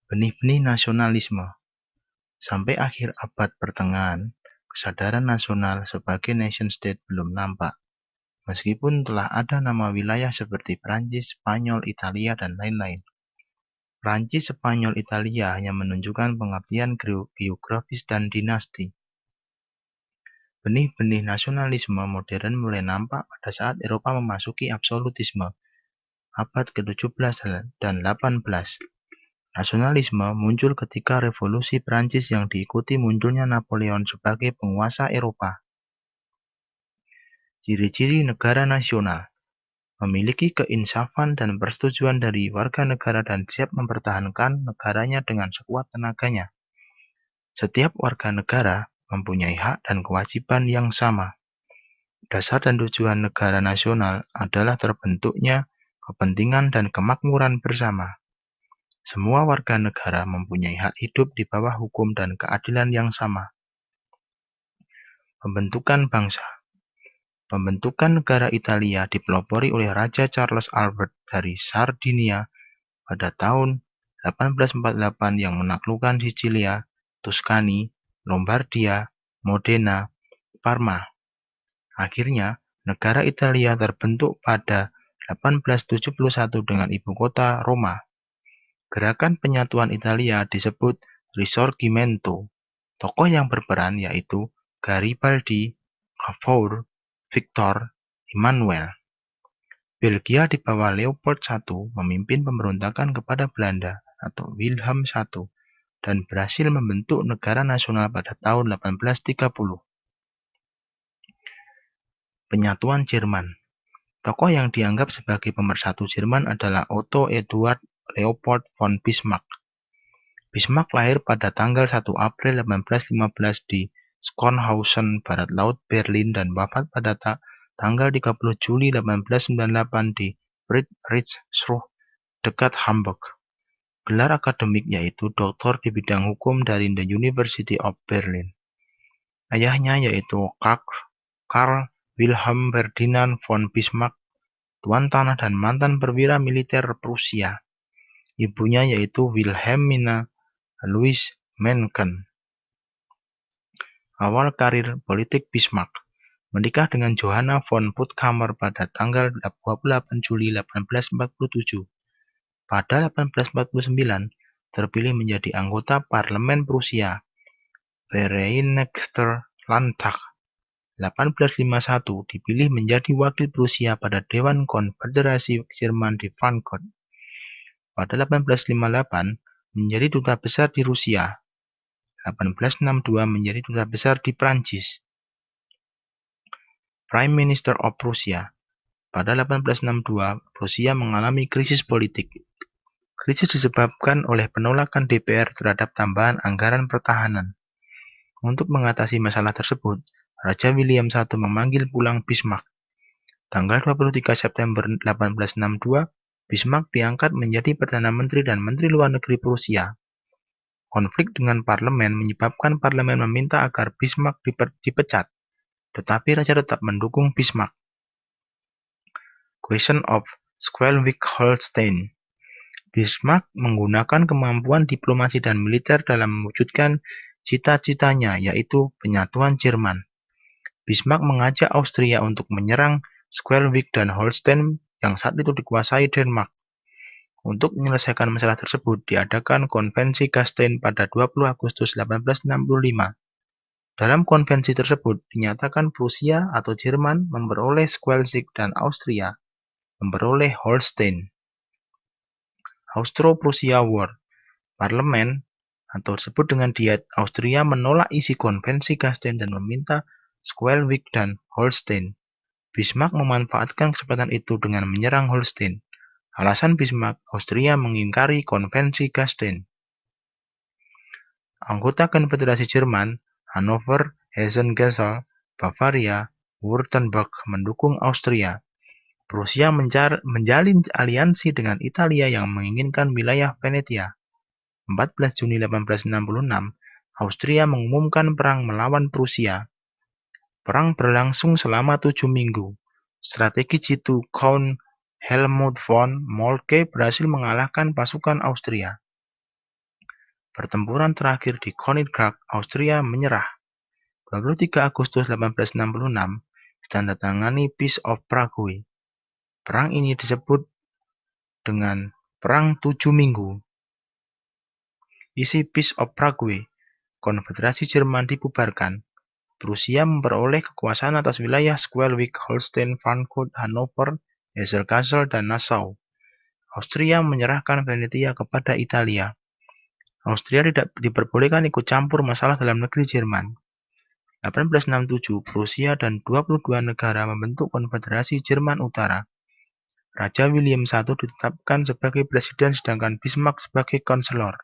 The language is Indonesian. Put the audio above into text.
Benih-benih nasionalisme. Sampai akhir abad pertengahan, kesadaran nasional sebagai nation-state belum nampak, meskipun telah ada nama wilayah seperti Prancis, Spanyol, Italia, dan lain-lain. Prancis, Spanyol, Italia hanya menunjukkan pengertian geografis dan dinasti. Benih-benih nasionalisme modern mulai nampak pada saat Eropa memasuki absolutisme, abad ke-17 dan 18. Nasionalisme muncul ketika revolusi Prancis yang diikuti munculnya Napoleon sebagai penguasa Eropa. Ciri-ciri negara nasional: memiliki keinsafan dan persetujuan dari warga negara dan siap mempertahankan negaranya dengan sekuat tenaganya. Setiap warga negara mempunyai hak dan kewajiban yang sama. Dasar dan tujuan negara nasional adalah terbentuknya kepentingan dan kemakmuran bersama. Semua warga negara mempunyai hak hidup di bawah hukum dan keadilan yang sama. Pembentukan bangsa. Pembentukan negara Italia dipelopori oleh Raja Charles Albert dari Sardinia pada tahun 1848 yang menaklukkan Sisilia, Tuscany, Lombardia, Modena, Parma. Akhirnya, negara Italia terbentuk pada 1871 dengan ibu kota Roma. Gerakan penyatuan Italia disebut Risorgimento. Tokoh yang berperan yaitu Garibaldi, Cavour, Victor Emmanuel. Belgia di bawah Leopold I memimpin pemberontakan kepada Belanda atau Wilhelm I dan berhasil membentuk negara nasional pada tahun 1830. Penyatuan Jerman. Tokoh yang dianggap sebagai pemersatu Jerman adalah Otto Eduard Leopold von Bismarck. Bismarck lahir pada tanggal 1 April 1815 di Schönhausen, barat laut Berlin, dan wafat pada tanggal 30 Juli 1898 di Friedrichsruh, dekat Hamburg. Gelar akademik yaitu doktor di bidang hukum dari The University of Berlin. Ayahnya yaitu Karl Wilhelm Ferdinand von Bismarck, tuan tanah dan mantan perwira militer Prusia. Ibunya yaitu Wilhelmina Louise Mencken. Awal karir politik Bismarck. Menikah dengan Johanna von Puttkamer pada tanggal 28 Juli 1847. Pada 1849, terpilih menjadi anggota Parlemen Prusia, Vereinigter Landtag. 1851 dipilih menjadi wakil Prusia pada Dewan Konfederasi Jerman di Frankfurt. Pada 1858 menjadi duta besar di Rusia. 1862 menjadi duta besar di Prancis. Prime Minister of Prussia. Pada 1862, Prusia mengalami krisis politik. Krisis disebabkan oleh penolakan DPR terhadap tambahan anggaran pertahanan. Untuk mengatasi masalah tersebut, Raja William I memanggil pulang Bismarck. Tanggal 23 September 1862, Bismarck diangkat menjadi Perdana Menteri dan Menteri Luar Negeri Prusia. Konflik dengan parlemen menyebabkan parlemen meminta agar Bismarck dipecat, tetapi raja tetap mendukung Bismarck. Question of Schleswig-Holstein. Bismarck menggunakan kemampuan diplomasi dan militer dalam mewujudkan cita-citanya, yaitu penyatuan Jerman. Bismarck mengajak Austria untuk menyerang Schleswig dan Holstein yang saat itu dikuasai Denmark. Untuk menyelesaikan masalah tersebut, diadakan Konvensi Gastein pada 20 Agustus 1865. Dalam konvensi tersebut, dinyatakan Prusia atau Jerman memperoleh Schleswig dan Austria memperoleh Holstein. Austro-Prusia War. Parlemen atau disebut dengan Diet Austria menolak isi konvensi Gastein dan meminta Schleswig dan Holstein. Bismarck memanfaatkan kesempatan itu dengan menyerang Holstein. Alasan Bismarck, Austria mengingkari konvensi Gastein. Anggota Konfederasi Jerman, Hannover, Hessen-Kassel, Bavaria, Württemberg mendukung Austria. Prusia menjalin aliansi dengan Italia yang menginginkan wilayah Venetia. 14 Juni 1866, Austria mengumumkan perang melawan Prusia. Perang berlangsung selama 7 minggu. Strategi jitu Count Helmut von Moltke berhasil mengalahkan pasukan Austria. Pertempuran terakhir di Königsberg, Austria menyerah. 23 Agustus 1866 ditandatangani Peace of Prague. Perang ini disebut dengan Perang 7 Minggu. Isi Peace of Prague, Konfederasi Jerman dibubarkan. Prusia memperoleh kekuasaan atas wilayah Schleswig, Holstein, Frankfurt, Hanover, Hesse-Kassel, dan Nassau. Austria menyerahkan Venetia kepada Italia. Austria tidak diperbolehkan ikut campur masalah dalam negeri Jerman. 1867, Prusia dan 22 negara membentuk Konfederasi Jerman Utara. Raja William I ditetapkan sebagai presiden sedangkan Bismarck sebagai konselor.